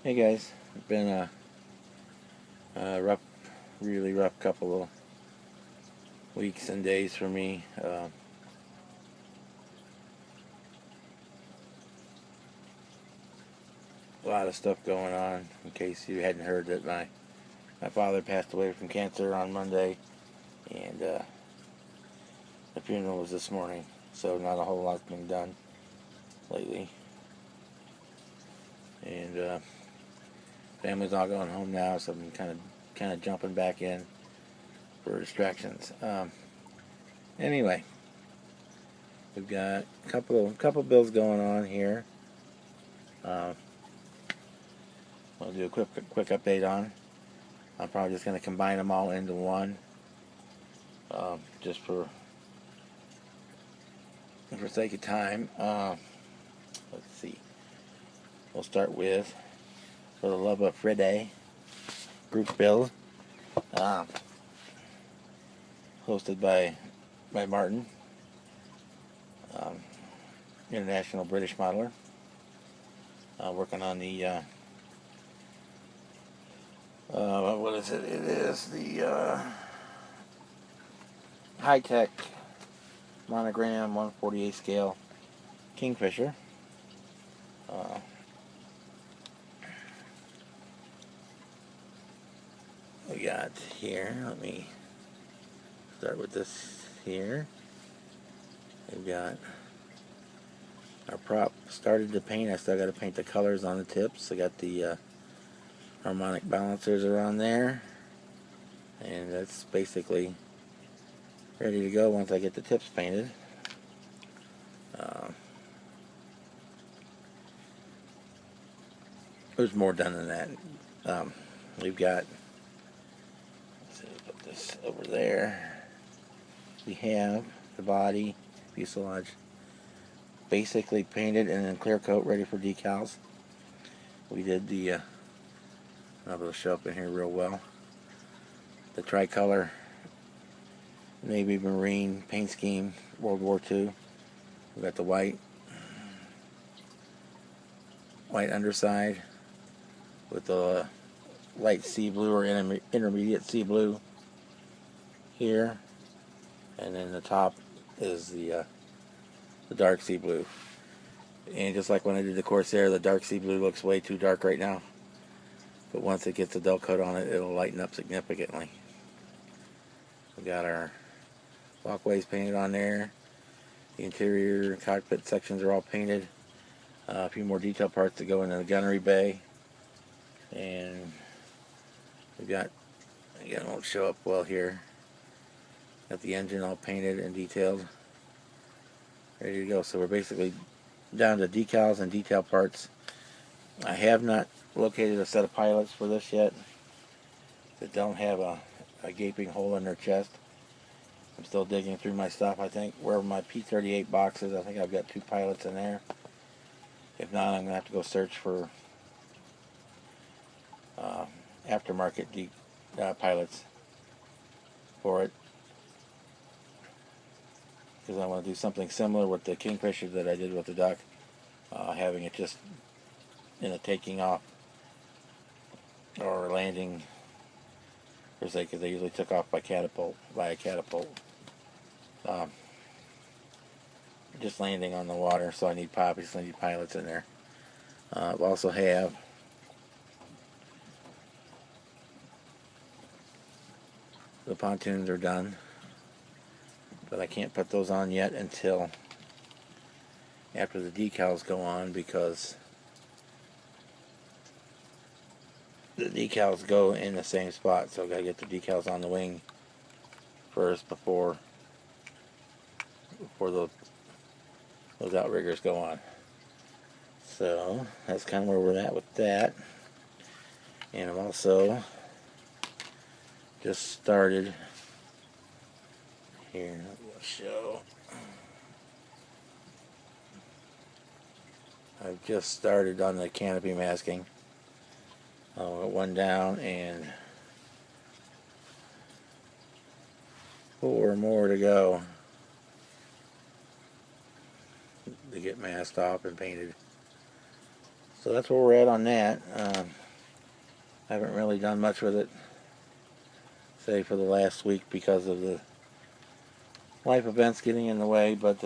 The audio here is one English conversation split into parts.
Hey guys, it's been a rough, really rough couple of weeks and days for me. A lot of stuff going on. In case you hadn't heard that my father passed away from cancer on Monday, and the funeral was this morning. So not a whole lot's been done lately, and family's all going home now, so I'm kind of jumping back in for distractions. Anyway. We've got a couple builds going on here. I'll do a quick update on. I'm probably just going to combine them all into one, just for sake of time. Let's see. We'll start with For the Love of Freddy Group Build, hosted by Martin. International British modeler, working on the what is it? It is the high-tech monogram 1/48 scale Kingfisher. We got here. Let me start with this here. We've got our prop started to paint. I still got to paint the colors on the tips. I got the harmonic balancers are on there, and that's basically ready to go once I get the tips painted. There's more done than that. We've got, let's see, put this over there. We have the body fuselage basically painted and then clear coat ready for decals. We did the I'll be able to show up in here real well. The tricolor navy marine paint scheme, World War II. We got the white underside with the light sea blue or intermediate sea blue here, and then the top is the dark sea blue. And just like when I did the Corsair, the dark sea blue looks way too dark right now, but once it gets a dull coat on it, it'll lighten up significantly. We got our walkways painted on there. The interior cockpit sections are all painted. A few more detail parts to go into the gunnery bay, and we got, again, it won't show up well here. Got the engine all painted and detailed, ready to go. So we're basically down to decals and detail parts. I have not located a set of pilots for this yet that don't have a gaping hole in their chest. I'm still digging through my stuff. I think where my P-38 box is, I think I've got 2 pilots in there. If not, I'm going to have to go search for aftermarket pilots for it, because I want to do something similar with the Kingfisher that I did with the duck, having it just in a taking off or landing, per se, because they usually took off by a catapult. Just landing on the water, so I need pilots in there. I also have the pontoons are done, but I can't put those on yet until after the decals go on, because the decals go in the same spot, so I gotta get the decals on the wing first before those outriggers go on. So that's kind of where we're at with that. And I've also just started here. I'll show. I've just started on the canopy masking. One down and 4 more to go to get masked off and painted. So that's where we're at on that. I haven't really done much with it, say for the last week, because of the life events getting in the way, but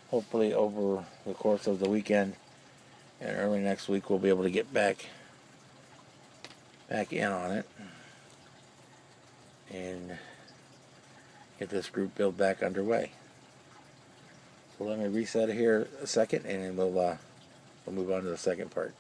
hopefully over the course of the weekend and early next week we'll be able to get back in on it and get this group build back underway. So let me reset it here a second, and then we'll move on to the second part.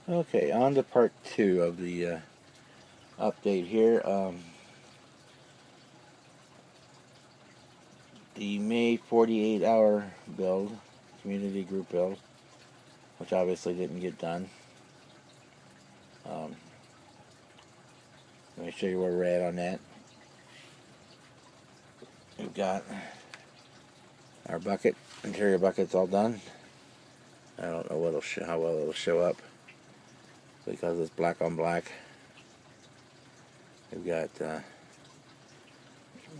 Okay, on to part 2 of the update here. The May 48-hour build, community group build, which obviously didn't get done. Let me show you where we're at on that. We've got our bucket, interior bucket's all done. I don't know how well it'll show up because it's black on black. We've got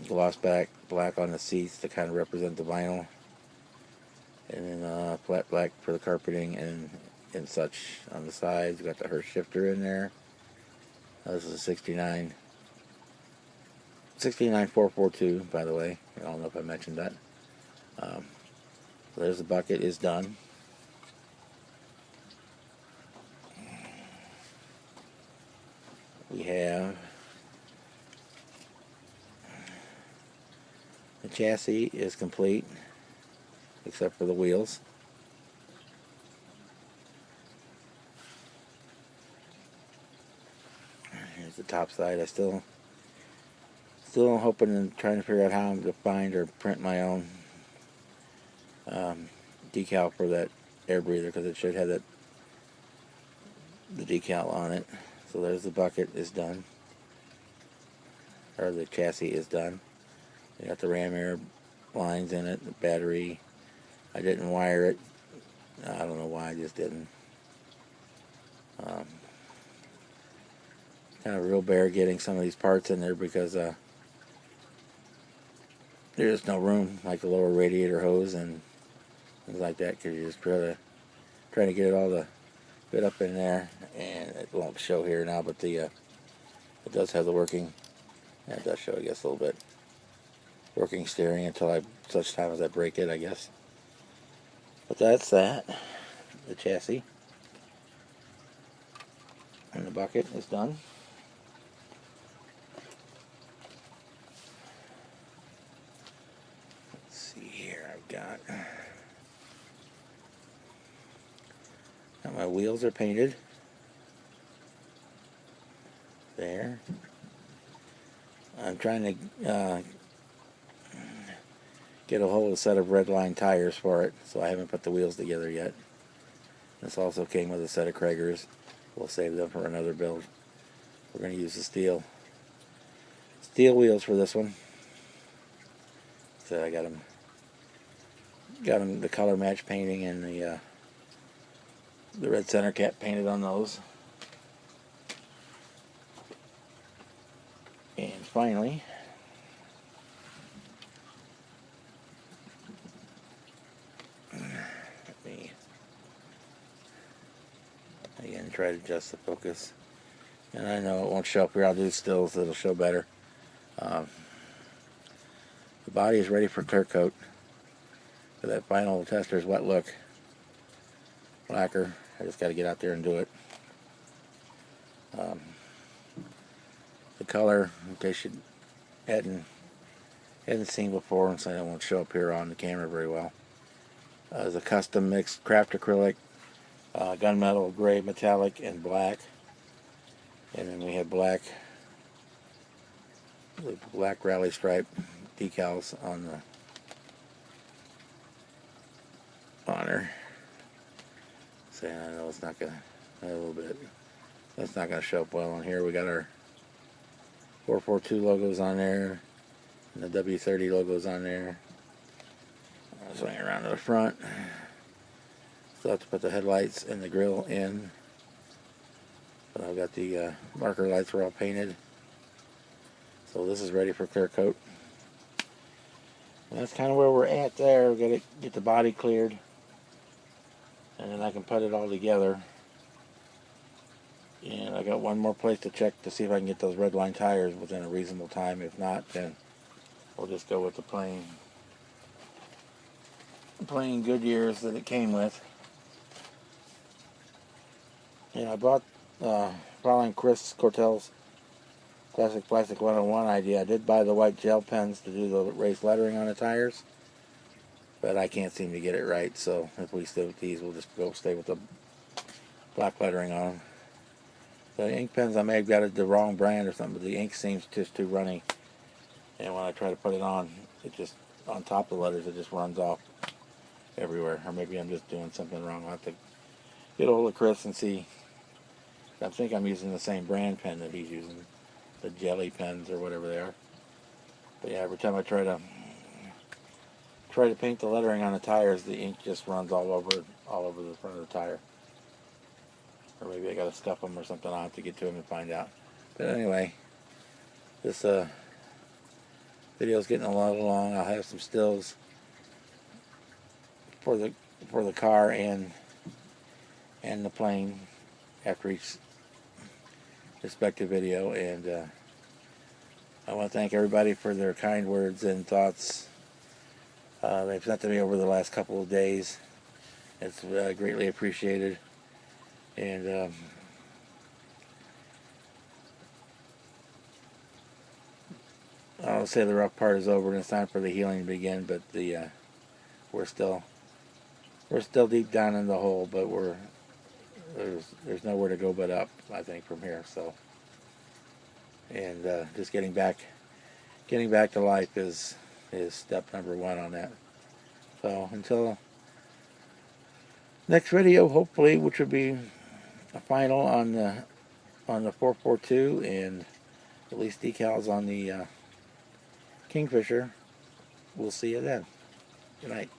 gloss back black on the seats to kind of represent the vinyl, and then flat black for the carpeting and such on the sides. We've got the Hurst shifter in there. This is a 69442, by the way. I don't know if I mentioned that. So there's the bucket, is done. We have the chassis is complete except for the wheels. Here's the top side. I still hoping and trying to figure out how to find or print my own decal for that air breather, because it should have the decal on it. So there's the bucket, is done, or the chassis is done. You got the ram air lines in it, the battery. I didn't wire it. I don't know why, I just didn't. kind of real bare getting some of these parts in there because there's no room, like the lower radiator hose and things like that, because you just trying to get it all to fit up in there, and it won't show here now, but it does have the working, and it does show, I guess, a little bit, working steering until such time as I break it, I guess. But that's that. The chassis and the bucket is done. Let's see here, I've got my wheels are painted. There. I'm trying to get a whole set of red line tires for it, so I haven't put the wheels together yet. This also came with a set of Krager's. We'll save them for another build. We're going to use the steel wheels for this one. So I got them the color match painting and the red center cap painted on those. And finally, let me again try to adjust the focus. And I know it won't show up here. I'll do stills, it'll show better. The body is ready for clear coat for that final tester's wet look lacquer. I just got to get out there and do it. The color, in case you hadn't seen before, and so it won't show up here on the camera very well, is a custom mixed craft acrylic, gunmetal, gray, metallic, and black. And then we have black rally stripe decals on her. So I know it's not gonna, a little bit, that's not gonna show up well on here. We got our 442 logos on there, and the W30 logos on there. I'll swing it around to the front. Still have to put the headlights and the grille in. But I've got the marker lights were all painted. So this is ready for clear coat. And that's kind of where we're at there. We've got to get the body cleared, and then I can put it all together. And I got one more place to check to see if I can get those red line tires within a reasonable time. If not, then we'll just go with the plain Goodyears that it came with. And I bought following Chris Cortell's Classic Plastic 101 idea. I did buy the white gel pens to do the raised lettering on the tires, but I can't seem to get it right. So if we stay with these, we'll just stay with the black lettering on them. The ink pens, I may have got the wrong brand or something, but the ink seems just too runny. And when I try to put it on, it just, on top of the letters, it just runs off everywhere. Or maybe I'm just doing something wrong. I'll have to get a hold of Chris and see. I think I'm using the same brand pen that he's using, the jelly pens or whatever they are. But yeah, every time I try to paint the lettering on the tires, the ink just runs all over the front of the tire. Or maybe I got to scuff them or something. I'll have to get to them and find out. But anyway, this video is getting a lot long. I'll have some stills for the car and the plane after each respective video. And I want to thank everybody for their kind words and thoughts they've sent to me over the last couple of days. It's greatly appreciated. And I'll say the rough part is over and it's time for the healing to begin, but we're still deep down in the hole, but there's nowhere to go but up, I think, from here. So, and just getting back to life is step number one on that. So until next video, hopefully, which would be a final on the 442 and at least decals on the Kingfisher. We'll see you then. Good night.